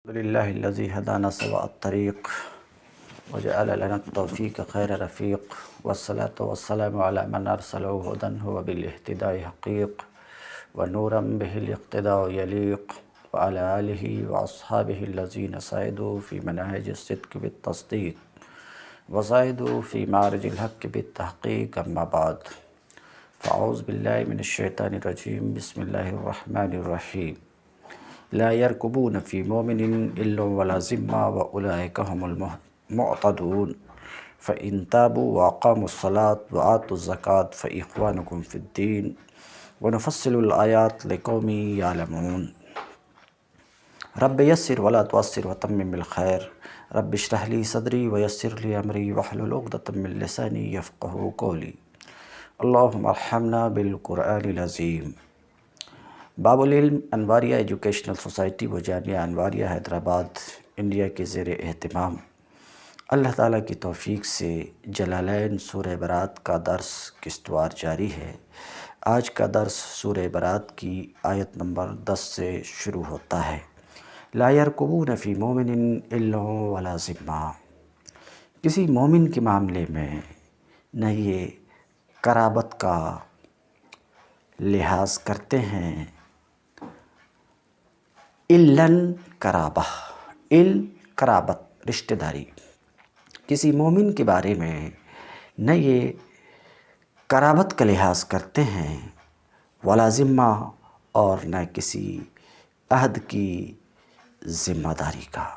الحمد لله الذي هدانا سواء الطريق وجعل لنا التوفيق خير رفيق والصلاة والسلام على من أرسله هدى هو بالاهتداء حقيق ونورا به الاقتداء يليق وعلى آله وأصحابه الذين سعدوا في مناهج الصدق بالتصديق وزاهدوا في معرج الحق بالتحقيق أما بعد فأعوذ بالله من الشيطان الرجيم بسم الله الرحمن الرحيم لا يركبون في مؤمن إلا ولا ذمة وأولئك هم المعتدون فإن تابوا وأقاموا الصلاة وآتوا الزكاة فإخوانكم في الدين ونفصل الآيات لقوم يعلمون رب يسر ولا تعسر وتمم بالخير رب اشرح لي صدري ويسر لي أمري واحلل عقدة من لساني يفقهوا قولي اللهم ارحمنا بالقرآن العظیم۔ باب العلم انواریہ ایجوکیشنل سوسائٹی و جامعہ انواریہ حیدرآباد انڈیا کے زیر اہتمام اللہ تعالیٰ کی توفیق سے جلالین سورہ برات کا درس قسطوار جاری ہے۔ آج کا درس سورہ برات کی آیت نمبر 10 سے شروع ہوتا ہے۔ لا یرکبون فی مومن الا ولا ذمہ، کسی مومن کے معاملے میں نہ یہ قرابت کا لحاظ کرتے ہیں، قرابت رشتہ داری، کسی مومن کے بارے میں نہ یہ قرابت کا لحاظ کرتے ہیں، ولا ذمہ، اور نہ کسی عہد کی ذمہ داری کا،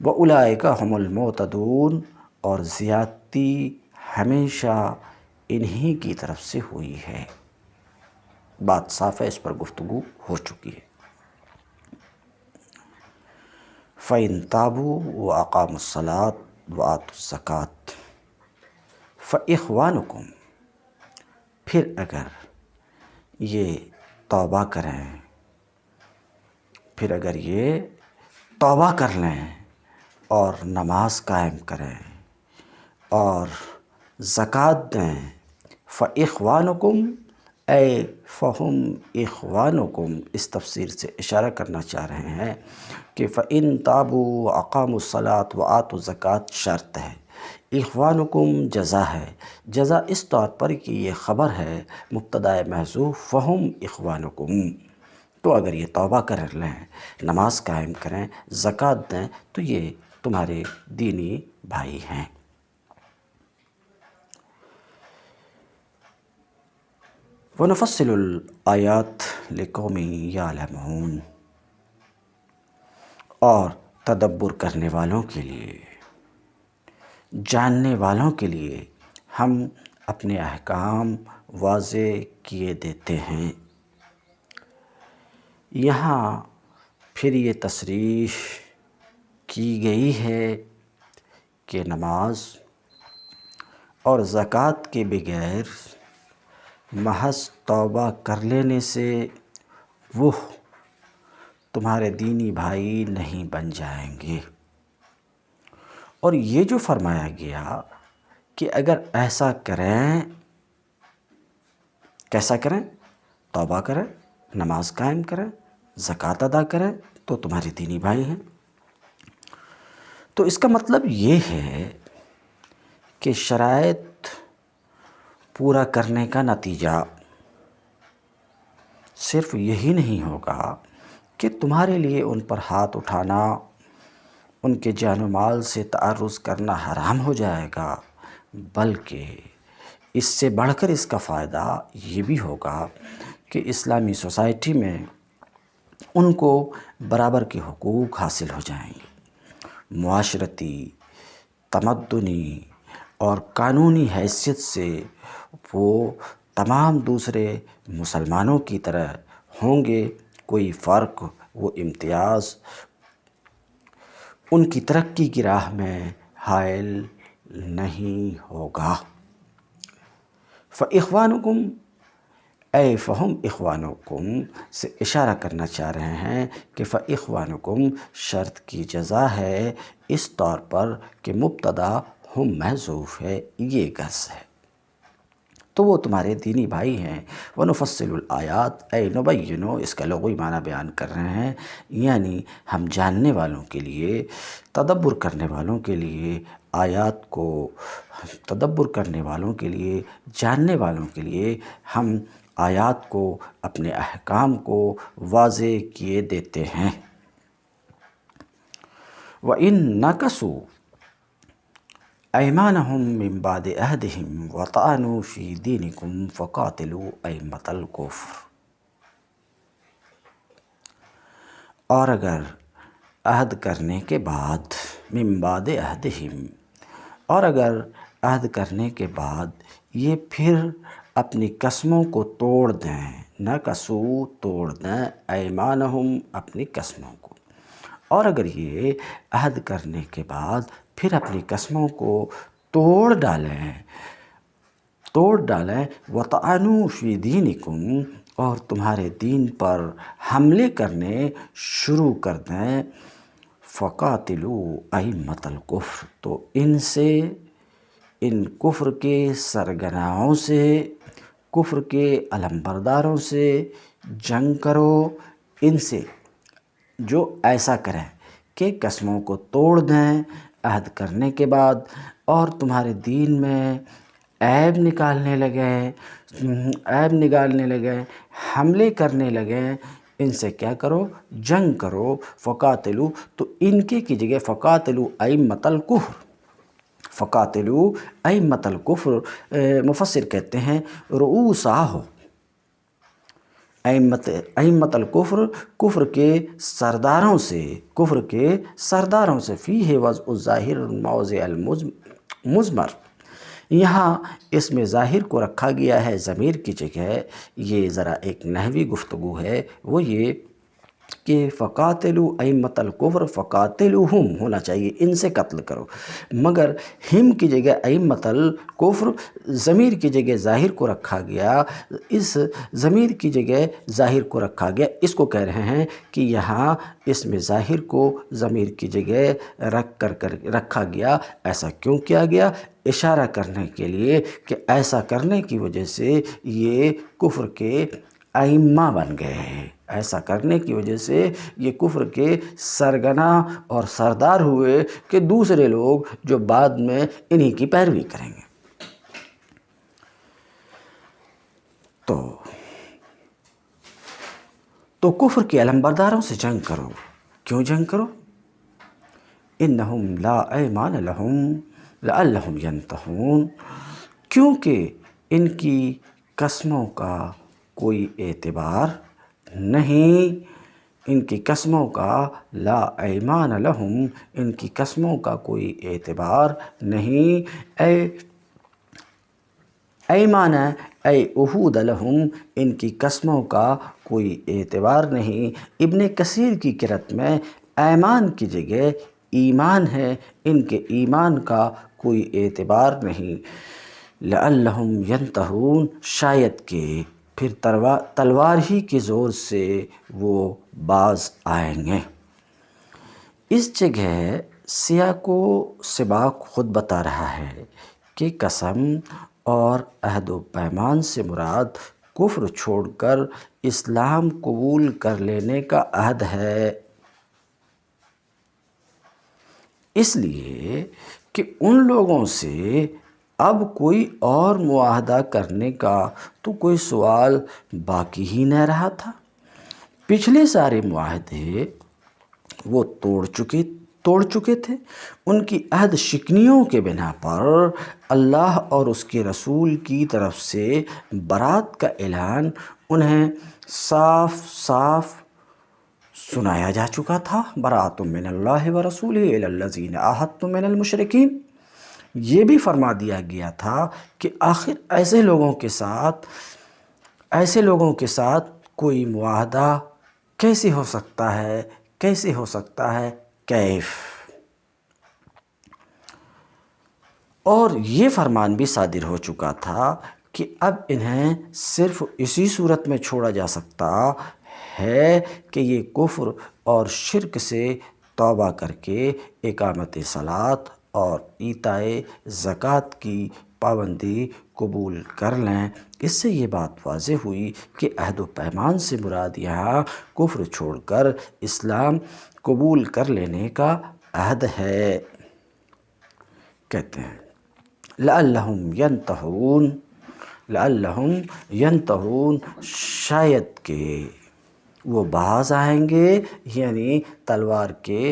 وَأُولَئِكَ هُمُ الْمُعْتَدُونَ، اور زیادتی ہمیشہ انہی کی طرف سے ہوئی ہے۔ بات صاف ہے، اس پر گفتگو ہو چکی ہے۔ فَإِن تَابُوا وَأَقَامُوا الصَّلَاةَ وَآتُوا الزَّكَاةَ فَإِخْوَانُكُمْ، پھر اگر یہ توبہ کر لیں اور نماز قائم کریں اور زکوٰۃ دیں، فَإِخْوَانُكُمْ اے فہم اخوانکم، اس تفسیر سے اشارہ کرنا چاہ رہے ہیں کہ فَإِن تَابُوا وَأَقَامُوا الصَّلَاةَ وَآتُوا الزَّكَاةَ شرط ہے، اخوانکم جزا ہے۔ جزا اس طور پر کہ یہ خبر ہے مبتدا محذوف فہم اخوانکم، تو اگر یہ توبہ کر لیں، نماز قائم کریں، زکوٰۃ دیں، تو یہ تمہارے دینی بھائی ہیں۔ وَنُفَصِّلُ الْآيَاتِ لِقَوْمٍ يَعْلَمُونَ، اور تدبر کرنے والوں کے لیے، جاننے والوں کے لیے ہم اپنے احکام واضح کیے دیتے ہیں۔ یہاں پھر یہ تصریح کی گئی ہے کہ نماز اور زکوٰۃ کے بغیر محض توبہ کر لینے سے وہ تمہارے دینی بھائی نہیں بن جائیں گے، اور یہ جو فرمایا گیا کہ اگر ایسا کریں، کیسا کریں؟ توبہ کریں، نماز قائم کریں، زکوٰۃ ادا کریں، تو تمہارے دینی بھائی ہیں۔ تو اس کا مطلب یہ ہے کہ شرائط پورا کرنے کا نتیجہ صرف یہی نہیں ہوگا کہ تمہارے لیے ان پر ہاتھ اٹھانا، ان کے جان و مال سے تعرض کرنا حرام ہو جائے گا، بلکہ اس سے بڑھ کر اس کا فائدہ یہ بھی ہوگا کہ اسلامی سوسائٹی میں ان کو برابر کے حقوق حاصل ہو جائیں گے، معاشرتی، تمدنی اور قانونی حیثیت سے وہ تمام دوسرے مسلمانوں کی طرح ہوں گے، کوئی فرق و امتیاز ان کی ترقی کی راہ میں حائل نہیں ہوگا۔ فَإِخْوَانُكُمْ اے فہم اخوانکم سے اشارہ کرنا چاہ رہے ہیں کہ فَإِخْوَانُكُمْ شرط کی جزا ہے، اس طور پر کہ مبتدا ہم محذوف ہے، یہ غرض ہے۔ تو وہ تمہارے دینی بھائی ہیں۔ وَنُفَصِّلُ الْآيَاتِ اے نُبَيِّنُ، اس کا لغوی معنی بیان کر رہے ہیں، یعنی ہم جاننے والوں کے لیے، تدبر کرنے والوں کے لیے، آیات کو تدبر کرنے والوں کے لیے، جاننے والوں کے لیے ہم آیات کو، اپنے احکام کو واضح کیے دیتے ہیں۔ وَإِن نَكَثُوا أَيْمَانَهُم مِّن بَعْدِ عَهْدِهِمْ وَطَعَنُوا فِي دِينِكُمْ فَقَاتِلُوا أَئِمَّةَ الْكُفْرِ، اور اگر عہد کرنے کے بعد، من بعد عہدہم، اور اگر عہد کرنے کے بعد یہ پھر اپنی قسموں کو توڑ دیں، نَکَثُوا توڑ دیں، ایمانہم اپنی قسموں کو، اور اگر یہ عہد کرنے کے بعد پھر اپنی قسموں کو توڑ ڈالیں، وَطَعَنُوا فِي دِينِكُمْ، اور تمہارے دین پر حملے کرنے شروع کر دیں، فَقَاتِلُوا أَئِمَّةَ الْكُفْرِ، تو ان سے، ان کفر کے سرگناؤں سے، کفر کے علمبرداروں سے جنگ کرو، ان سے جو ایسا کریں کہ قسموں کو توڑ دیں عہد کرنے کے بعد، اور تمہارے دین میں عیب نکالنے لگیں، حملے کرنے لگیں، ان سے کیا کرو؟ جنگ کرو۔ فقاتلو، تو ان کے کی جگہ فقاتلو ائمۃ الکفر، فقاتلو ائمۃ الکفر، مفسر کہتے ہیں رؤوساہ، ائمۃ الکفر، کفر کے سرداروں سے، کفر کے سرداروں سے، فیہ وضع الظاہر موضع المضمر، یہاں اس میں ظاہر کو رکھا گیا ہے ضمیر کی جگہ۔ یہ ذرا ایک نحوی گفتگو ہے، وہ یہ کہ فقاتلوا ائمۃ الکفر، فقاتلوہم ہونا چاہیے، ان سے قتل کرو، مگر ہم کی جگہ ائمۃ الکفر، ضمیر کی جگہ ظاہر کو رکھا گیا، اس ضمیر کی جگہ ظاہر کو رکھا گیا، اس کو کہہ رہے ہیں کہ یہاں اس میں ظاہر کو ضمیر کی جگہ رکھا گیا۔ ایسا کیوں کیا گیا؟ اشارہ کرنے کے لیے کہ ایسا کرنے کی وجہ سے یہ کفر کے ائمہ بن گئے ہیں، ایسا کرنے کی وجہ سے یہ کفر کے سرگنا اور سردار ہوئے کہ دوسرے لوگ جو بعد میں انہی کی پیروی کریں گے۔ تو کفر کے علمبرداروں سے جنگ کرو۔ کیوں جنگ کرو؟ انہم لا ایمان لہم لعلہم ینتہون، کیونکہ ان کی قسموں کا کوئی اعتبار نہیں، ان کی قسموں کا، لا ایمان لہم، ان کی قسموں کا کوئی اعتبار نہیں، ایمان اے عہود لہم، ان کی قسموں کا کوئی اعتبار نہیں۔ ابن کثیر کی قرأت میں ایمان کی جگہ ایمان ہے، ان کے ایمان کا کوئی اعتبار نہیں۔ لعلہم ینتہون، شاید کہ پھر تلوار ہی کے زور سے وہ باز آئیں گے۔ اس جگہ سیاق و سباق خود بتا رہا ہے کہ قسم اور عہد و پیمان سے مراد کفر چھوڑ کر اسلام قبول کر لینے کا عہد ہے، اس لیے کہ ان لوگوں سے اب کوئی اور معاہدہ کرنے کا تو کوئی سوال باقی ہی نہ رہا تھا۔ پچھلے سارے معاہدے وہ توڑ چکے تھے، ان کی عہد شکنیوں کے بنا پر اللہ اور اس کے رسول کی طرف سے برات کا اعلان انہیں صاف صاف سنایا جا چکا تھا۔ برات من اللہ ورسولہ الی الذین عاہدتم من المشرکین، یہ بھی فرما دیا گیا تھا کہ آخر ایسے لوگوں کے ساتھ کوئی معاہدہ کیسے ہو سکتا ہے، کیف؟ اور یہ فرمان بھی صادر ہو چکا تھا کہ اب انہیں صرف اسی صورت میں چھوڑا جا سکتا ہے کہ یہ کفر اور شرک سے توبہ کر کے اقامت صلاۃ اور ایتائے زکوٰۃ کی پابندی قبول کر لیں۔ اس سے یہ بات واضح ہوئی کہ عہد و پیمان سے مراد یہاں کفر چھوڑ کر اسلام قبول کر لینے کا عہد ہے۔ کہتے ہیں لعلہم ینتہون، شاید کہ وہ باز آئیں گے، یعنی تلوار کے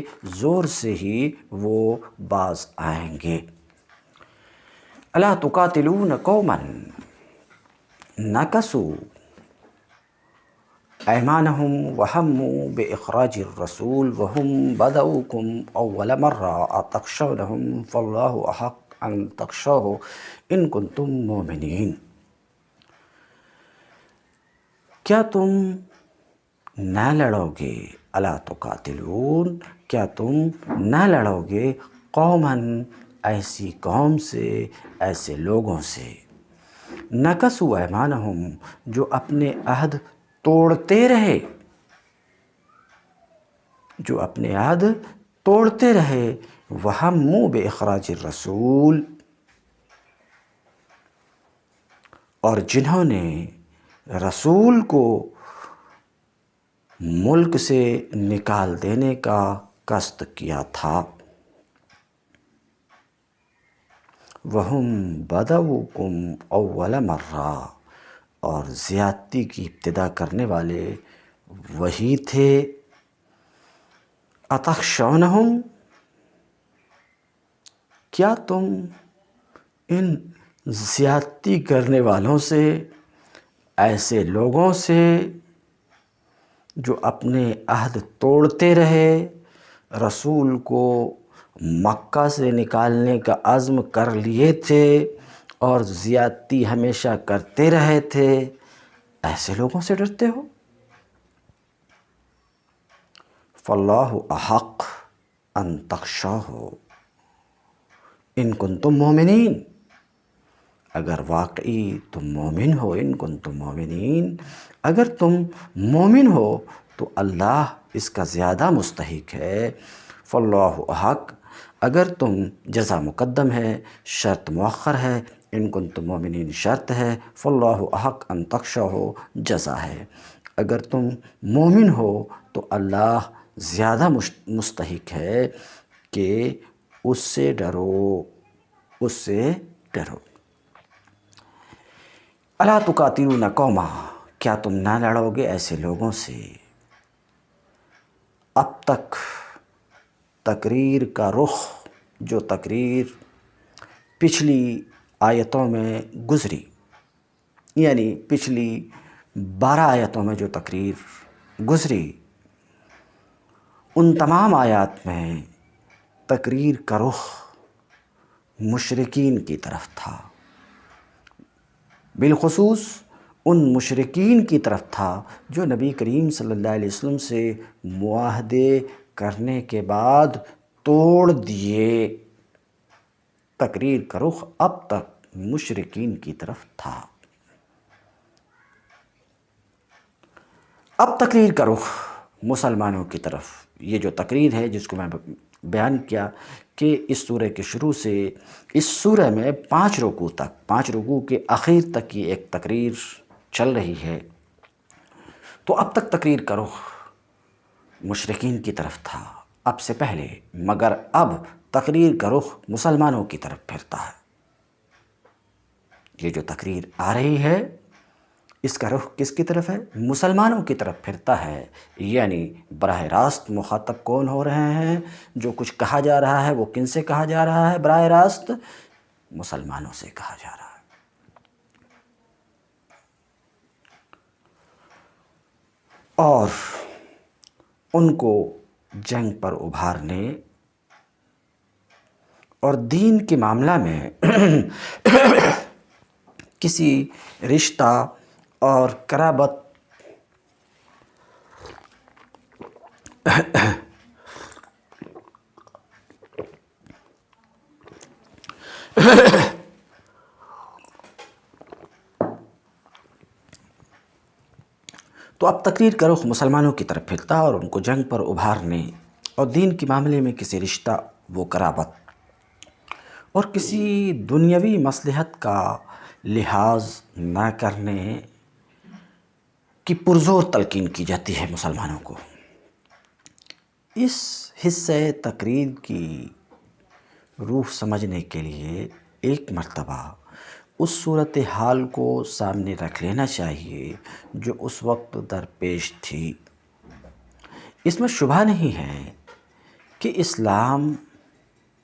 زور سے ہی وہ باز آئیں گے۔ الا تقاتلون قوما نکثوا ایمانہم وہموا باخراج الرسول وہم بدؤکم اول مرہ اتخشونہم فاللہ احق ان تخشوہ ان کنتم مؤمنین۔ کیا تم نہ لڑو گے، الا تقاتلون، کیا تم نہ لڑو گے، قوماً، ایسی قوم سے، ایسے لوگوں سے، نکثوا ایمانہم، جو اپنے عہد توڑتے رہے، جو اپنے عہد توڑتے رہے، وہموا باخراج الرسول، اور جنہوں نے رسول کو ملک سے نکال دینے کا قصد کیا تھا۔ وہم بدؤکم اول مرہ، اور زیادتی کی ابتدا کرنے والے وہی تھے۔ اتخشونہم، کیا تم ان زیادتی کرنے والوں سے، ایسے لوگوں سے جو اپنے عہد توڑتے رہے، رسول کو مکہ سے نکالنے کا عزم کر لیے تھے اور زیادتی ہمیشہ کرتے رہے تھے، ایسے لوگوں سے ڈرتے ہو؟ فاللہ احق ان تخشوہ ان کنتم مومنین، اگر واقعی تم مومن ہو، ان کنتم مومنین، اگر تم مومن ہو تو اللہ اس کا زیادہ مستحق ہے۔ فاللہ احق، اگر تم، جزا مقدم ہے، شرط مؤخر ہے، ان کنتم مومنین شرط ہے، فاللہ احق ان تخشوہ جزا ہے۔ اگر تم مومن ہو تو اللہ زیادہ مستحق ہے کہ اس سے ڈرو، اس سے ڈرو۔ الا تقاتلون قوما، کیا تم نہ لڑو گے ایسے لوگوں سے۔ اب تک تقریر کا رخ، جو تقریر پچھلی آیتوں میں گزری، یعنی پچھلی 12 آیتوں میں جو تقریر گزری، ان تمام آیات میں تقریر کا رخ مشرکین کی طرف تھا، بالخصوص ان مشرکین کی طرف تھا جو نبی کریم صلی اللہ علیہ وسلم سے معاہدے کرنے کے بعد توڑ دیے۔ تقریر کا رخ اب تک مشرکین کی طرف تھا۔ اب تقریر کا رخ مسلمانوں کی طرف، یہ جو تقریر ہے جس کو میں بیان کیا کہ اس سورہ کے شروع سے اس سورہ میں 5 رکوع تک، 5 رکوع کے اخیر تک یہ ایک تقریر چل رہی ہے، تو اب تک تقریر کا رخ مشرکین کی طرف تھا اب سے پہلے، مگر اب تقریر کا رخ مسلمانوں کی طرف پھرتا ہے۔ یہ جو تقریر آ رہی ہے اس کا رخ کس کی طرف ہے؟ مسلمانوں کی طرف پھرتا ہے، یعنی براہ راست مخاطب کون ہو رہے ہیں؟ جو کچھ کہا جا رہا ہے وہ کن سے کہا جا رہا ہے؟ براہ راست مسلمانوں سے کہا جا رہا ہے۔ اور ان کو جنگ پر ابھارنے اور دین کے معاملہ میں کسی رشتہ اور قرابت تو اب تقریر کا رخ مسلمانوں کی طرف پھرتا اور ان کو جنگ پر ابھارنے اور دین کے معاملے میں کسی رشتہ و قرابت اور کسی دنیاوی مصلحت کا لحاظ نہ کرنے کی پرزور تلقین کی جاتی ہے مسلمانوں کو۔ اس حصہ تقریر کی روح سمجھنے کے لیے ایک مرتبہ اس صورتحال کو سامنے رکھ لینا چاہیے جو اس وقت درپیش تھی۔ اس میں شبہ نہیں ہے کہ اسلام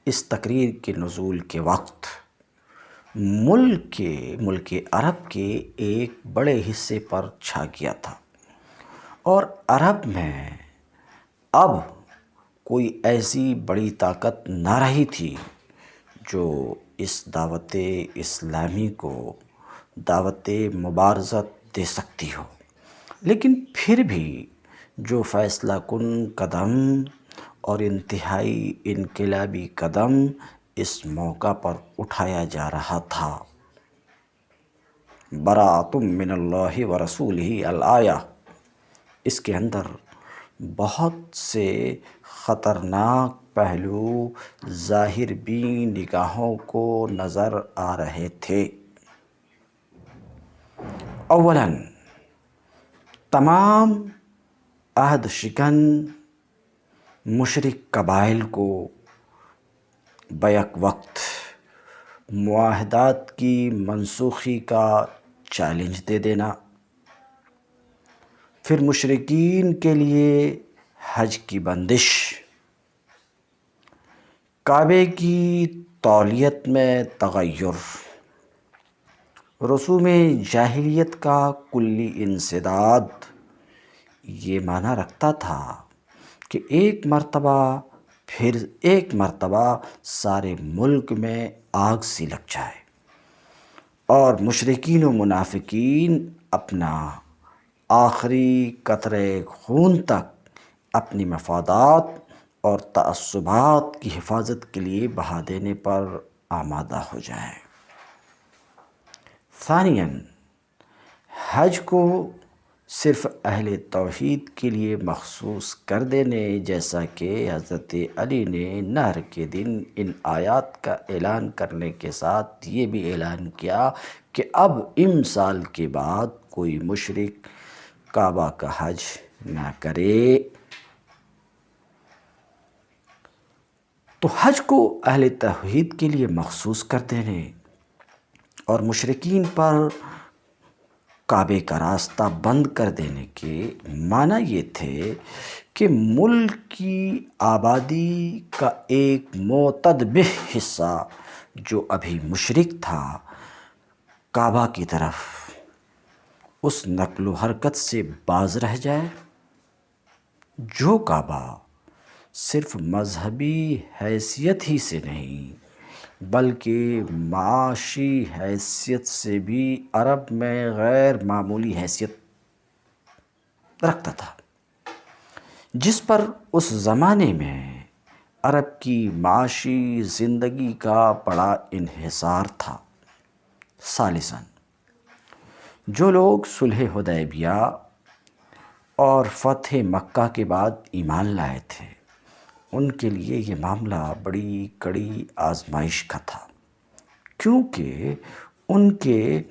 اس تقریر کے نزول کے وقت ملک عرب کے ایک بڑے حصے پر چھا گیا تھا، اور عرب میں اب کوئی ایسی بڑی طاقت نہ رہی تھی جو اس دعوت اسلامی کو دعوت مبارزت دے سکتی ہو۔ لیکن پھر بھی جو فیصلہ کن قدم اور انتہائی انقلابی قدم اس موقع پر اٹھایا جا رہا تھا، براءۃ من اللہ ورسولہ الآیہ، اس کے اندر بہت سے خطرناک پہلو ظاہر بین نگاہوں کو نظر آ رہے تھے۔ اولاً تمام عہد شکن مشرک قبائل کو بیک وقت معاہدات کی منسوخی کا چیلنج دے دینا، پھر مشرکین کے لیے حج کی بندش، کعبے کی تولیت میں تغیر، رسوم جاہلیت کا کلی انسداد، یہ معنی رکھتا تھا کہ ایک مرتبہ سارے ملک میں آگ سی لگ جائے اور مشرکین و منافقین اپنا آخری قطرے خون تک اپنی مفادات اور تعصبات کی حفاظت کے لیے بہا دینے پر آمادہ ہو جائیں۔ ثانیاً حج کو صرف اہل توحید کے لیے مخصوص کر دینے، جیسا کہ حضرت علی نے نحر کے دن ان آیات کا اعلان کرنے کے ساتھ یہ بھی اعلان کیا کہ اب سال کے بعد کوئی مشرک کعبہ کا حج نہ کرے۔ تو حج کو اہل توحید کے لیے مخصوص کر دینے اور مشرکین پر کعبے کا راستہ بند کر دینے کے معنی یہ تھے کہ ملک کی آبادی کا ایک معتدبہ حصہ جو ابھی مشرک تھا، کعبہ کی طرف اس نقل و حرکت سے باز رہ جائے جو کعبہ صرف مذہبی حیثیت ہی سے نہیں بلکہ معاشی حیثیت سے بھی عرب میں غیر معمولی حیثیت رکھتا تھا، جس پر اس زمانے میں عرب کی معاشی زندگی کا بڑا انحصار تھا۔ ثالثاً جو لوگ صلح حدیبیہ اور فتح مکہ کے بعد ایمان لائے تھے، ان کے لیے یہ معاملہ بڑی کڑی آزمائش کا تھا، کیونکہ ان کے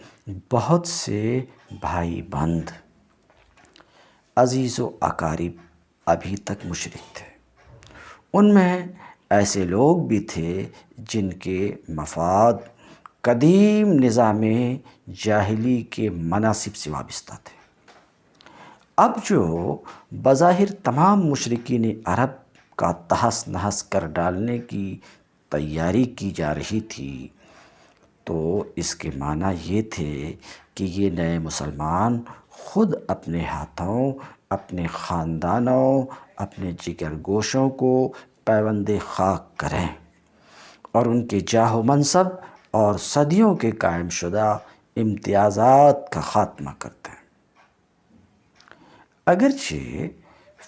بہت سے بھائی بند، عزیز و اقارب ابھی تک مشرک تھے۔ ان میں ایسے لوگ بھی تھے جن کے مفاد قدیم نظام جاہلی کے مناصب سے وابستہ تھے۔ اب جو بظاہر تمام مشرکین عرب کا تہس نہس کر ڈالنے کی تیاری کی جا رہی تھی، تو اس کے معنی یہ تھے کہ یہ نئے مسلمان خود اپنے ہاتھوں، اپنے خاندانوں، اپنے جگر گوشوں کو پیوند خاک کریں اور ان کے جاہ و منصب اور صدیوں کے قائم شدہ امتیازات کا خاتمہ کرتے ہیں۔ اگرچہ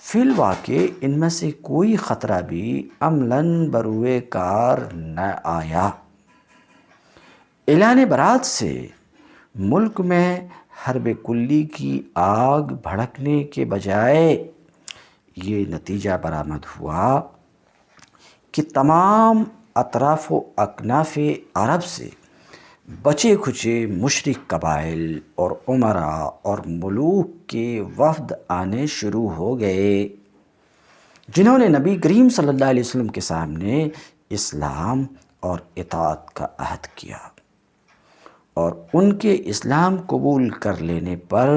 فی الواقع ان میں سے کوئی خطرہ بھی عملاً بروئے کار نہ آیا۔ اعلان برات سے ملک میں حرب کلی کی آگ بھڑکنے کے بجائے یہ نتیجہ برآمد ہوا کہ تمام اطراف و اکناف عرب سے بچے کھچے مشرک قبائل اور امراء اور ملوک کے وفد آنے شروع ہو گئے، جنہوں نے نبی کریم صلی اللہ علیہ وسلم کے سامنے اسلام اور اطاعت کا عہد کیا، اور ان کے اسلام قبول کر لینے پر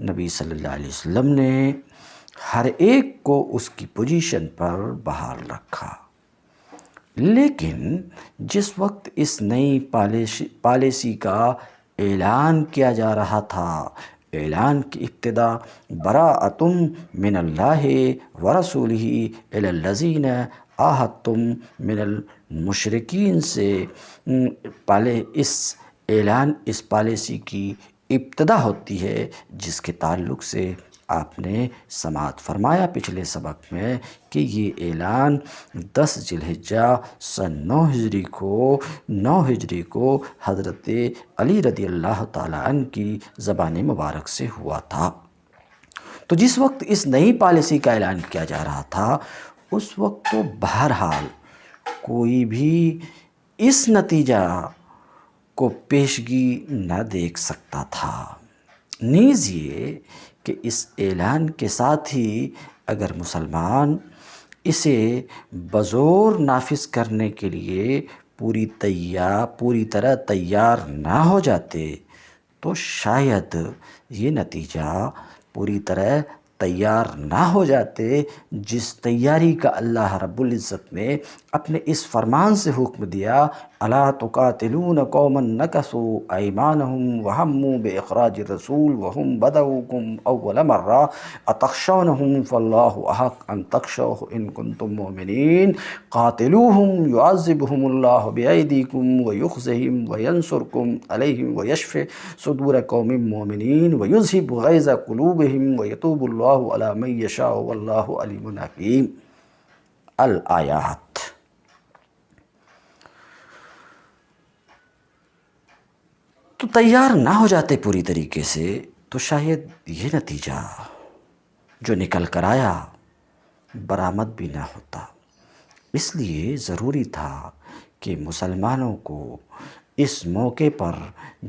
نبی صلی اللہ علیہ وسلم نے ہر ایک کو اس کی پوزیشن پر بحال رکھا۔ لیکن جس وقت اس نئی پالیسی کا اعلان کیا جا رہا تھا، اعلان کی ابتدا براءۃ من اللہ ورسولہ الی الذین عاہدتم من المشرکین سے اس پالیسی کی ابتدا ہوتی ہے، جس کے تعلق سے آپ نے سماعت فرمایا پچھلے سبق میں کہ یہ اعلان 10 ذی الحجہ سن 9 ہجری کو حضرت علی رضی اللہ تعالیٰ عنہ کی زبان مبارک سے ہوا تھا۔ تو جس وقت اس نئی پالیسی کا اعلان کیا جا رہا تھا، اس وقت تو بہرحال کوئی بھی اس نتیجہ کو پیشگی نہ دیکھ سکتا تھا، نیز یہ کہ اس اعلان کے ساتھ ہی اگر مسلمان اسے بزور نافذ کرنے کے لیے پوری طرح تیار نہ ہو جاتے تو شاید یہ نتیجہ پوری طرح تیار نہ ہو جاتے جس تیاری کا اللہ رب العزت نے اپنے اس فرمان سے حکم دیا، الا تقاتلون قوما نکثوا ایمانہم وہموا باخراج الرسول وہم بدؤکم اول مرہ اتخشونہم فاللہ احق ان تخشوہ ان کنتم مؤمنین قاتلوہم یعذبہم اللہ بایدیکم ویخزہم وینصرکم علیہم ویشفع صدور قوم مؤمنین ویذہب غیظ قلوبہم ویتوب اللہ علی من یشاء واللہ علیم حکیم۔ الآیات۔ تو تیار نہ ہو جاتے پوری طریقے سے تو شاید یہ نتیجہ جو نکل کر آیا برآمد بھی نہ ہوتا۔ اس لیے ضروری تھا کہ مسلمانوں کو اس موقع پر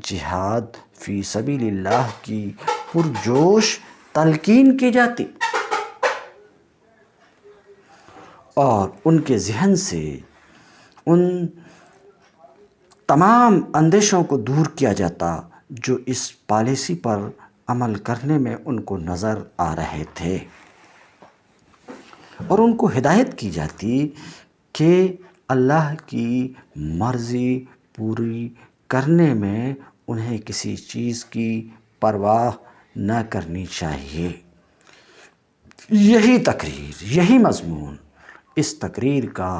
جہاد فی سبیل اللہ کی پرجوش تلقین کی جاتی اور ان کے ذہن سے ان تمام اندیشوں کو دور کیا جاتا جو اس پالیسی پر عمل کرنے میں ان کو نظر آ رہے تھے، اور ان کو ہدایت کی جاتی کہ اللہ کی مرضی پوری کرنے میں انہیں کسی چیز کی پرواہ نہ کرنی چاہیے۔ یہی تقریر، یہی مضمون اس تقریر کا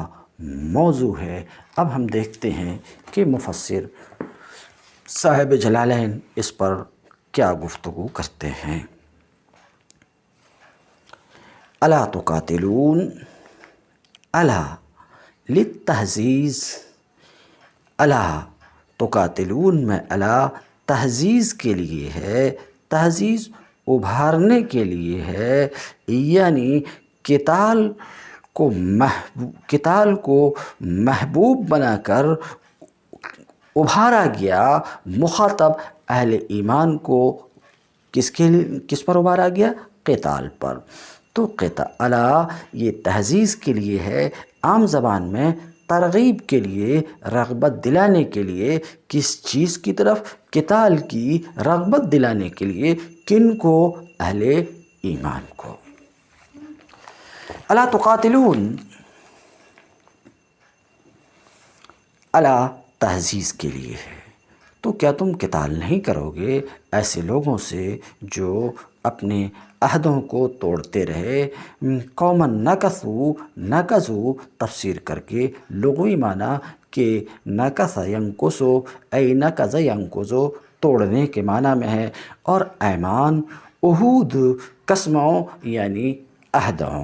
موضوع ہے۔ اب ہم دیکھتے ہیں کہ مفسر صاحب جلالین اس پر کیا گفتگو کرتے ہیں۔ الا تقاتلون، الا للتحزیز، الا تقاتلون میں الا تحزیز کے لیے ہے، تحزیز ابھارنے کے لیے ہے، یعنی قتال کو محبوب بنا کر ابھارا گیا، مخاطب اہل ایمان کو کس پر ابھارا گیا؟ قتال پر۔ تو الا یہ تحزیز کے لیے ہے، عام زبان میں ترغیب کے لیے، رغبت دلانے کے لیے، کس چیز کی طرف؟ قتال کی رغبت دلانے کے لیے، کن کو؟ اہل ایمان کو۔ الا تقاتلون، الا تحزیز کے لیے ہے، تو کیا تم قتال نہیں کرو گے ایسے لوگوں سے جو اپنے عہدوں کو توڑتے رہے؟ قوما نکثوا تفسیر کر کے لغوی معنی کہ نکث ینکث ای نکث ینکث توڑنے کے معنی میں ہے، اور ایمان عہود قسموں یعنی عہدوں،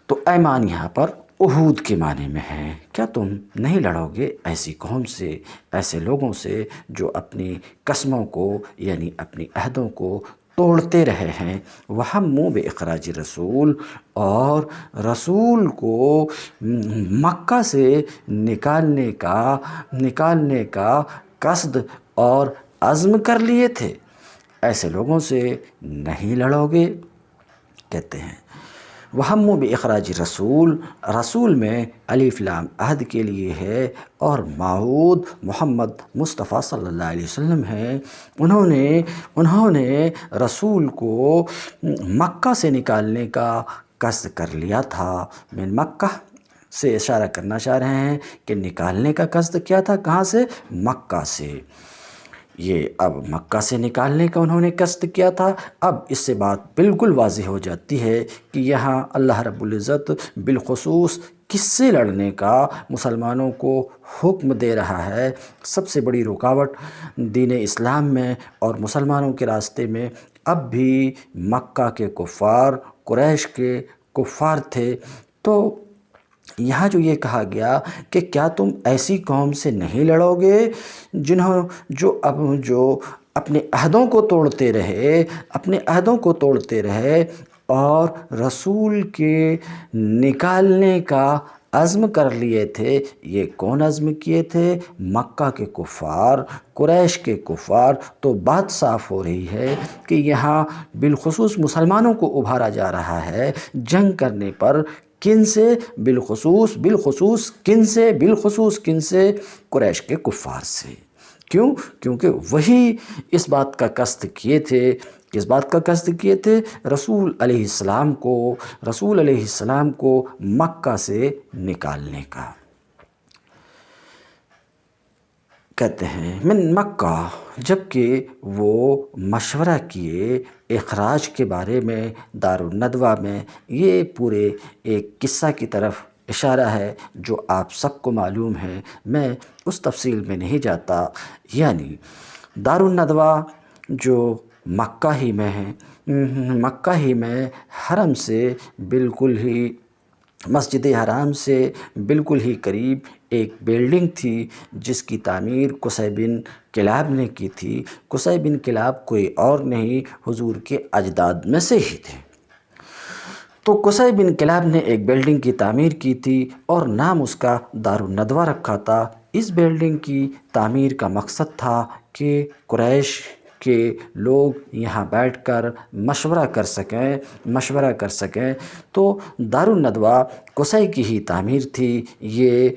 تو ایمان یہاں پر عہود کے معنی میں ہے۔ کیا تم نہیں لڑو گے ایسی قوم سے، ایسے لوگوں سے جو اپنی قسموں کو یعنی اپنی عہدوں کو توڑتے رہے ہیں۔ وَهَمُّوا بِإِخْرَاجِ الرَّسُولِ، اور رسول کو مکہ سے نکالنے کا قصد اور عزم کر لیے تھے۔ ایسے لوگوں سے نہیں لڑو گے، کہتے ہیں۔ وَهَمُّوا بِإِخْرَاجِ الرَّسُولِ، رسول میں الف لام عہد کے لیے ہے، اور موعود محمد مصطفیٰ صلی اللہ علیہ وسلم ہیں۔ انہوں نے رسول کو مکہ سے نکالنے کا قصد کر لیا تھا۔ من مکہ سے اشارہ کرنا چاہ رہے ہیں کہ نکالنے کا قصد کیا تھا، کہاں سے؟ مکہ سے۔ یہ اب مکہ سے نکالنے کا انہوں نے قصد کیا تھا۔ اب اس سے بات بالکل واضح ہو جاتی ہے کہ یہاں اللہ رب العزت بالخصوص کس سے لڑنے کا مسلمانوں کو حکم دے رہا ہے۔ سب سے بڑی رکاوٹ دین اسلام میں اور مسلمانوں کے راستے میں اب بھی مکہ کے کفار، قریش کے کفار تھے۔ تو یہاں جو یہ کہا گیا کہ کیا تم ایسی قوم سے نہیں لڑو گے جو اپنے عہدوں کو توڑتے رہے اور رسول کے نکالنے کا عزم کر لیے تھے۔ یہ کون عزم کیے تھے؟ مکہ کے کفار، قریش کے کفار۔ تو بات صاف ہو رہی ہے کہ یہاں بالخصوص مسلمانوں کو ابھارا جا رہا ہے جنگ کرنے پر۔ کن سے؟ بالخصوص کن سے؟ قریش کے کفار سے۔ کیوں؟ کیونکہ وہی اس بات کا قصد کیے تھے رسول علیہ السلام کو مکہ سے نکالنے کا۔ کہتے ہیں من مکہ، جبکہ وہ مشورہ کیے اخراج کے بارے میں دارالندوہ میں۔ یہ پورے ایک قصہ کی طرف اشارہ ہے جو آپ سب کو معلوم ہے، میں اس تفصیل میں نہیں جاتا۔ یعنی دارالندوہ جو مکہ ہی میں حرم سے بالکل ہی، مسجد حرام سے بالکل ہی قریب ایک بیلڈنگ تھی جس کی تعمیر قصی بن کلاب نے کی تھی۔ قصی بن کلاب کوئی اور نہیں، حضور کے اجداد میں سے ہی تھے۔ تو قصی بن کلاب نے ایک بیلڈنگ کی تعمیر کی تھی اور نام اس کا دارالندوہ رکھا تھا۔ اس بیلڈنگ کی تعمیر کا مقصد تھا کہ قریش کے لوگ یہاں بیٹھ کر مشورہ کر سکیں۔ تو دارالندوہ قصی کی ہی تعمیر تھی، یہ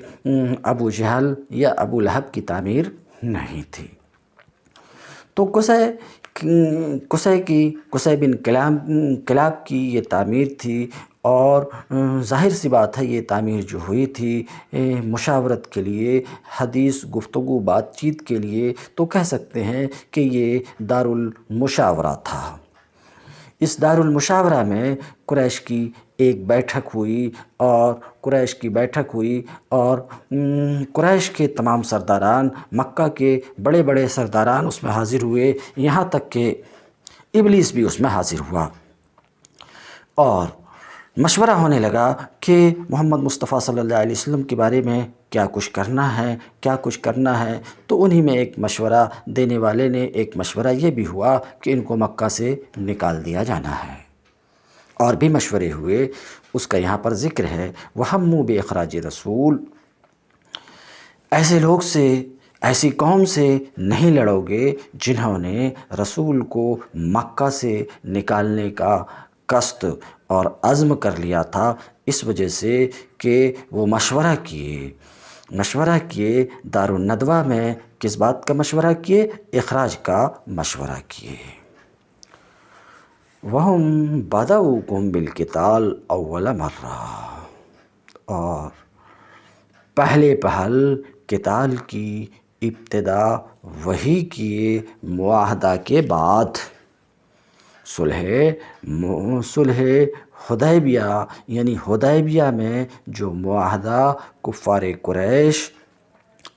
ابو جہل یا ابو لہب کی تعمیر نہیں تھی۔ تو قصی بن کلاب کی یہ تعمیر تھی، اور ظاہر سی بات ہے یہ تعمیر جو ہوئی تھی مشاورت کے لیے، حدیث گفتگو بات چیت کے لیے، تو کہہ سکتے ہیں کہ یہ دارالمشاورہ تھا۔ اس دارالمشاورہ میں قریش کی ایک بیٹھک ہوئی اور قریش کے تمام سرداران، مکہ کے بڑے بڑے سرداران اس میں حاضر ہوئے، یہاں تک کہ ابلیس بھی اس میں حاضر ہوا، اور مشورہ ہونے لگا کہ محمد مصطفیٰ صلی اللہ علیہ وسلم کے بارے میں کیا کچھ کرنا ہے۔ تو انہی میں ایک مشورہ دینے والے نے ایک مشورہ یہ بھی ہوا کہ ان کو مکہ سے نکال دیا جانا ہے۔ اور بھی مشورے ہوئے، اس کا یہاں پر ذکر ہے۔ وَهَمُّوا بِإِخْرَاجِ الرَّسُولِ، ایسی قوم سے نہیں لڑو گے جنہوں نے رسول کو مکہ سے نکالنے کا قصد اور عزم کر لیا تھا، اس وجہ سے کہ وہ مشورہ کیے دارالندوہ میں۔ کس بات کا مشورہ کیے؟ اخراج کا مشورہ کیے۔ وَهُمْ بَدَؤُوكُمْ بِالْقِتَالِ أَوَّلَ مَرَّةٍ، اور پہلے پہل قتال کی ابتدا وہی کیے معاہدہ کے بعد۔ صلح حدیبیہ، یعنی حدیبیہ میں جو معاہدہ کفار قریش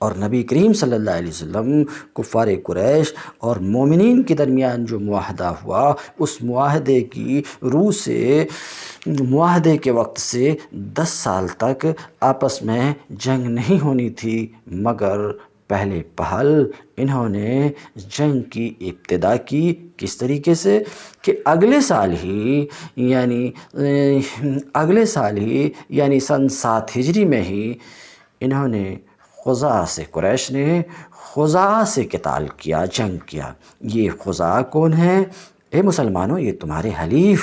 اور نبی کریم صلی اللہ علیہ وسلم، کفار قریش اور مومنین کے درمیان جو معاہدہ ہوا، اس معاہدے کی روح سے معاہدے کے وقت سے 10 سال تک آپس میں جنگ نہیں ہونی تھی، مگر پہلے پہل انہوں نے جنگ کی ابتدا کی۔ کس طریقے سے کہ اگلے سال ہی یعنی سن 7 ہجری میں ہی انہوں نے خزاعہ سے، قریش نے خزاعہ سے قتال کیا، جنگ کیا۔ یہ خزاعہ کون ہیں؟ اے مسلمانوں، یہ تمہارے حلیف،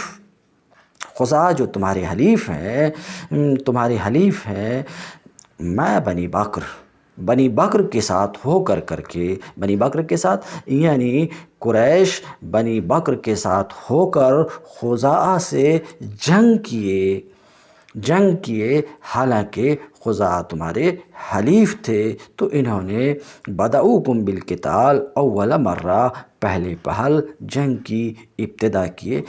خزاعہ جو تمہارے حلیف ہیں، میں بنی بکر کے ساتھ ہو کر کے بنی بکر کے ساتھ یعنی قریش بنی بکر کے ساتھ ہو کر خزاعہ سے جنگ کیے، حالانکہ خزاعہ تمہارے حلیف تھے، تو انہوں نے بدؤکم بالقتال اول مرہ، پہلے پہل جنگ کی ابتدا کیے۔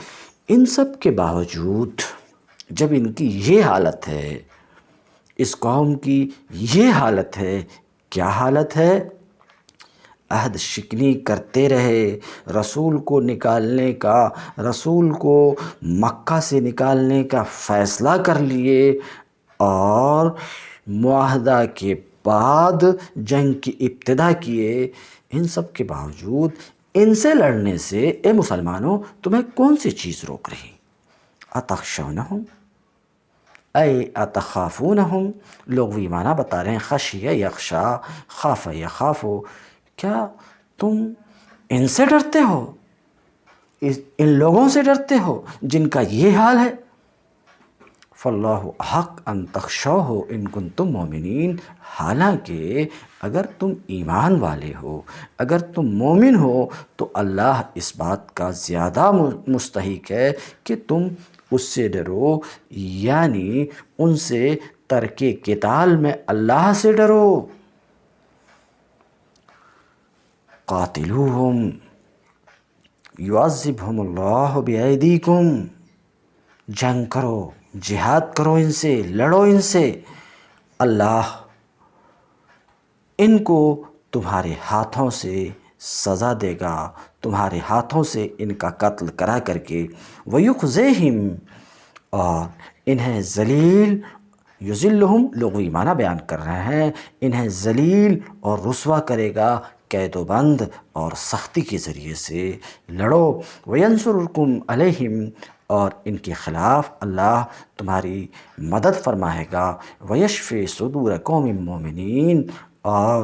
ان سب کے باوجود جب ان کی یہ حالت ہے، اس قوم کی یہ حالت ہے، کیا حالت ہے؟ عہد شکنی کرتے رہے، رسول کو مکہ سے نکالنے کا فیصلہ کر لیے، اور معاہدہ کے بعد جنگ کی ابتدا کیے۔ ان سب کے باوجود ان سے لڑنے سے اے مسلمانوں تمہیں کون سی چیز روک رہی؟ اتخشونہم اے اتخافونہم، لغوی معنی بتا رہے ہیں، خشیہ یخشا، خاف یخافو، کیا تم ان سے ڈرتے ہو، ان لوگوں سے ڈرتے ہو جن کا یہ حال ہے؟ فاللہ احق ان تخشوہ ان کنتم مومنین، حالانکہ اگر تم ایمان والے ہو، اگر تم مومن ہو، تو اللہ اس بات کا زیادہ مستحق ہے کہ تم اس سے ڈرو، یعنی ان سے ترک قتال میں اللہ سے ڈرو۔ قاتلوہم یعذبہم اللہ بایدیکم، جنگ کرو، جہاد کرو، ان سے لڑو، ان سے اللہ ان کو تمہارے ہاتھوں سے سزا دے گا، تمہارے ہاتھوں سے ان کا قتل کرا کر کے، وَيُخْزِيهِمْ، اور انہیں ذلیل، یذلہم لغوی معنی بیان کر رہے ہیں، انہیں ذلیل اور رسوا کرے گا، قید و بند اور سختی کے ذریعے سے لڑو، وَيَنْصُرْكُمْ عَلَيْهِمْ، اور ان کے خلاف اللہ تمہاری مدد فرمائے گا، وَيَشْفِ صُدُورَ قَوْمٍ مُّؤْمِنِينَ، اور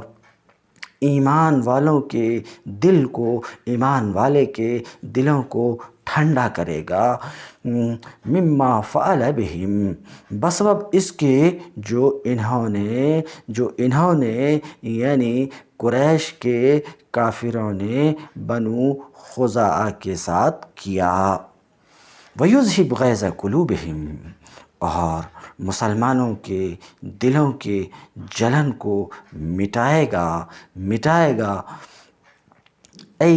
ایمان والے کے دلوں کو ٹھنڈا کرے گا، مما فعل بہم، بسبب اس کے جو انہوں نے یعنی قریش کے کافروں نے بنو خزاعہ کے ساتھ کیا، وَيُذْهِبْ غَيْظَ قُلُوبِهِمْ، اور مسلمانوں کے دلوں کے جلن کو مٹائے گا، ای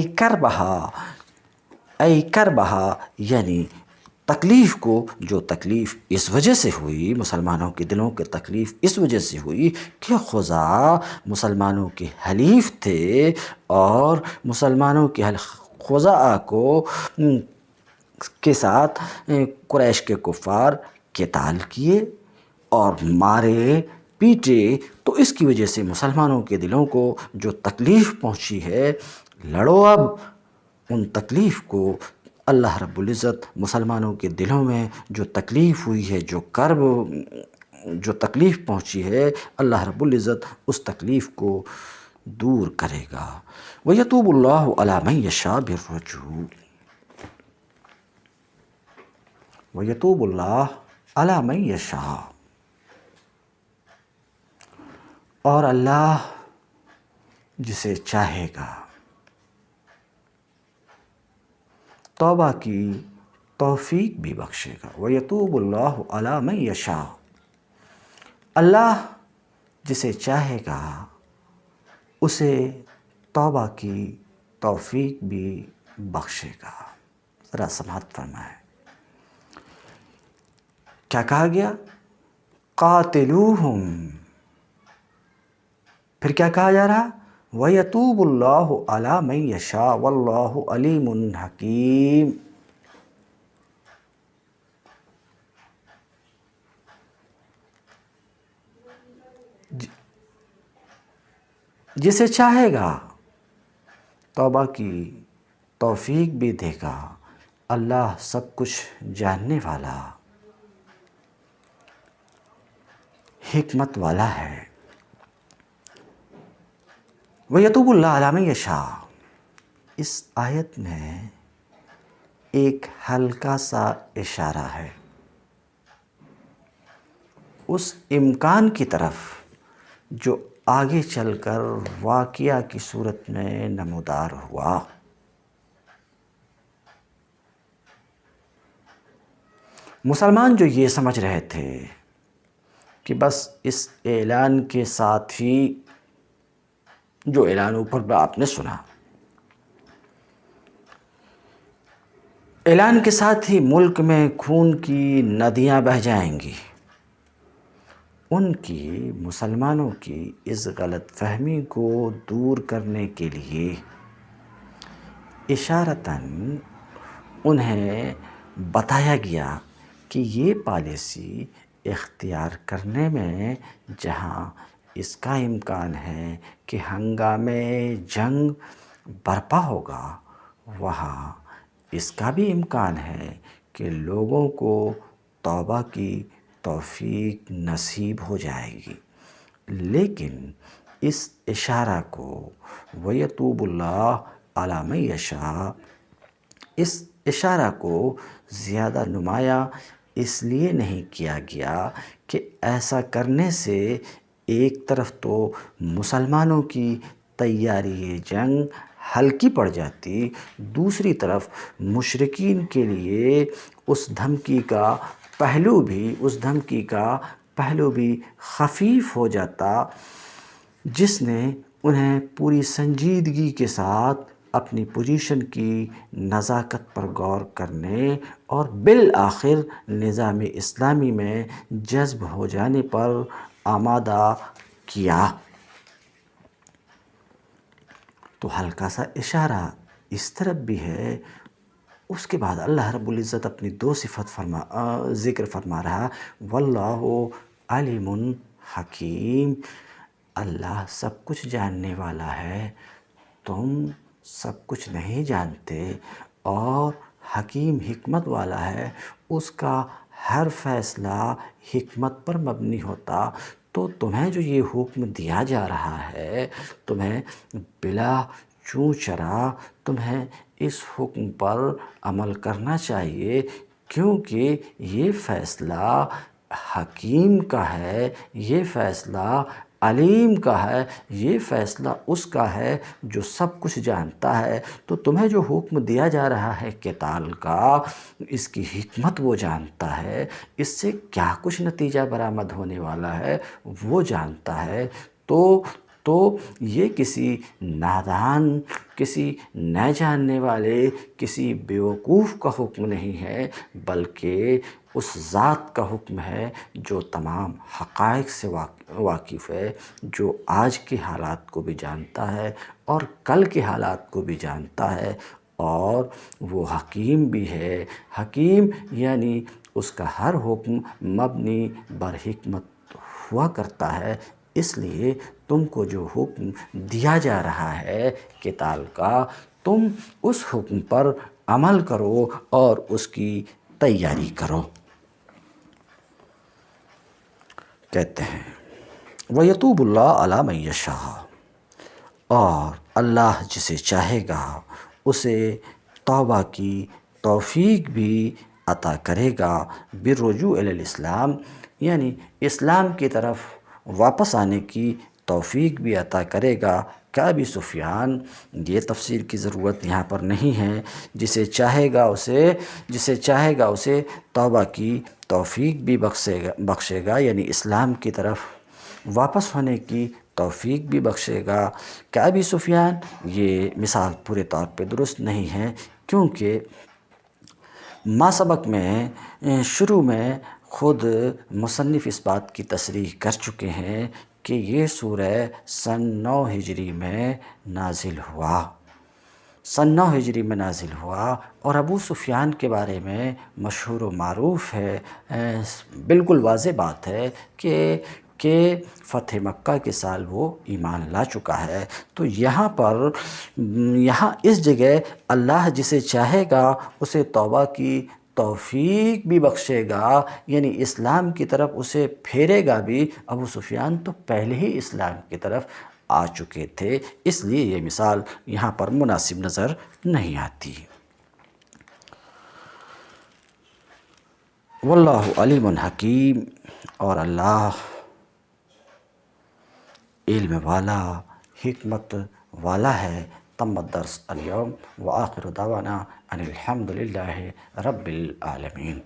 کربہا، یعنی تکلیف کو، جو تکلیف اس وجہ سے ہوئی، مسلمانوں کے دلوں کی تکلیف اس وجہ سے ہوئی کہ خزاعہ مسلمانوں کے حلیف تھے، اور مسلمانوں کے خزاعہ کے ساتھ قریش کے کفار قتال کیے اور مارے پیٹے، تو اس کی وجہ سے مسلمانوں کے دلوں کو جو تکلیف پہنچی ہے، لڑو اب ان تکلیف کو۔ اللہ رب العزت مسلمانوں کے دلوں میں جو تکلیف ہوئی ہے، جو تکلیف پہنچی ہے، اللہ رب العزت اس تکلیف کو دور کرے گا۔ وَيَتُوبُ اللَّهُ عَلَى مَن يَشَاءُ بِالرُّجُوعِ، وَيَتُوبُ اللَّهُ عَلَى مَن يَشَاءُ، اور اللہ جسے چاہے گا توبہ کی توفیق بھی بخشے گا۔ وَيَتُوبُ اللَّهُ عَلَى مَن يَشَاءُ، اللہ جسے چاہے گا اسے توبہ کی توفیق بھی بخشے گا۔ ذرا سماعت فرمائیں، کیا کہا گیا؟ قاتلوہم، پھر کیا کہا جا رہا؟ وَيَتُوبُ اللَّهُ عَلَى مَن يَشَاءُ وَاللَّهُ عَلِيمٌ حَكِيمٌ۔ جسے چاہے گا توبہ کی توفیق بھی دے گا۔ اللہ سب کچھ جاننے والا، حکمت والا ہے۔ وَيَتُوبُ اللَّهُ عَلَىٰ مَن يَشَاءُ، اس آیت میں ایک ہلکا سا اشارہ ہے اس امکان کی طرف جو آگے چل کر واقعہ کی صورت میں نمودار ہوا۔ مسلمان جو یہ سمجھ رہے تھے کہ بس اس اعلان کے ساتھ ہی، جو اعلان اوپر آپ نے سنا، اعلان کے ساتھ ہی ملک میں خون کی ندیاں بہہ جائیں گی، ان کی، مسلمانوں کی اس غلط فہمی کو دور کرنے کے لیے اشارتاً انہیں بتایا گیا کہ یہ پالیسی اختیار کرنے میں جہاں اس کا امکان ہے کہ ہنگامِ جنگ برپا ہوگا، وہاں اس کا بھی امکان ہے کہ لوگوں کو توبہ کی توفیق نصیب ہو جائے گی۔ لیکن اس اشارہ کو وَيَتُوبُ اللَّهُ عَلَىٰ مَن يَشَاءُ، اس اشارہ کو زیادہ نمایاں اس لیے نہیں کیا گیا کہ ایسا کرنے سے ایک طرف تو مسلمانوں کی تیاری جنگ ہلکی پڑ جاتی، دوسری طرف مشرکین کے لیے اس دھمکی کا پہلو بھی خفیف ہو جاتا، جس نے انہیں پوری سنجیدگی کے ساتھ اپنی پوزیشن کی نزاکت پر غور کرنے اور بالآخر نظام اسلامی میں جذب ہو جانے پر آمادہ کیا۔ تو ہلکا سا اشارہ اس طرف بھی ہے۔ اس کے بعد اللہ رب العزت اپنی دو صفت ذکر فرما رہا، واللہ علیم حکیم، اللہ سب کچھ جاننے والا ہے، تم سب کچھ نہیں جانتے، اور حکیم حکمت والا ہے، اس کا ہر فیصلہ حکمت پر مبنی ہوتا۔ تو تمہیں جو یہ حکم دیا جا رہا ہے، تمہیں بلا چوں چرا تمہیں اس حکم پر عمل کرنا چاہیے، کیونکہ یہ فیصلہ حکیم کا ہے، یہ فیصلہ علیم کا ہے، یہ فیصلہ اس کا ہے جو سب کچھ جانتا ہے۔ تو تمہیں جو حکم دیا جا رہا ہے قتال کا، اس کی حکمت وہ جانتا ہے، اس سے کیا کچھ نتیجہ برآمد ہونے والا ہے وہ جانتا ہے۔ تو یہ کسی نادان، کسی نہ جاننے والے، کسی بیوقوف کا حکم نہیں ہے، بلکہ اس ذات کا حکم ہے جو تمام حقائق سے واقف ہے، جو آج کے حالات کو بھی جانتا ہے اور کل کے حالات کو بھی جانتا ہے، اور وہ حکیم بھی ہے۔ حکیم یعنی اس کا ہر حکم مبنی بر حکمت ہوا کرتا ہے۔ اس لیے تم کو جو حکم دیا جا رہا ہے قتال کا، تم اس حکم پر عمل کرو اور اس کی تیاری کرو۔ کہتے ہیں وَيَتُوبُ اللَّهُ عَلَىٰ مَن يَشَاءُ، اور اللہ جسے چاہے گا اسے توبہ کی توفیق بھی عطا کرے گا، بالرجوع الی الاسلام، یعنی اسلام کی طرف واپس آنے کی توفیق بھی عطا کرے گا۔ ابی سفیان، یہ تفسیر کی ضرورت یہاں پر نہیں ہے، جسے چاہے گا اسے توبہ کی توفیق بھی بخشے گا، یعنی اسلام کی طرف واپس ہونے کی توفیق بھی بخشے گا۔ ابی سفیان، یہ مثال پورے طور پہ درست نہیں ہے، کیونکہ ما سبق میں شروع میں خود مصنف اس بات کی تصریح کر چکے ہیں کہ یہ سورہ سن 9 ہجری میں نازل ہوا، اور ابو سفیان کے بارے میں مشہور و معروف ہے، بالکل واضح بات ہے کہ کہ فتح مکہ کے سال وہ ایمان لا چکا ہے۔ تو یہاں اس جگہ اللہ جسے چاہے گا اسے توبہ کی توفیق بھی بخشے گا، یعنی اسلام کی طرف اسے پھیرے گا بھی۔ ابو سفیان تو پہلے ہی اسلام کی طرف آ چکے تھے، اس لیے یہ مثال یہاں پر مناسب نظر نہیں آتی۔ واللہ علیم حکیم، اور اللہ علم والا، حکمت والا ہے۔ تم الدرس اليوم وآخر دعوانا ان الحمد للہ رب العالمین۔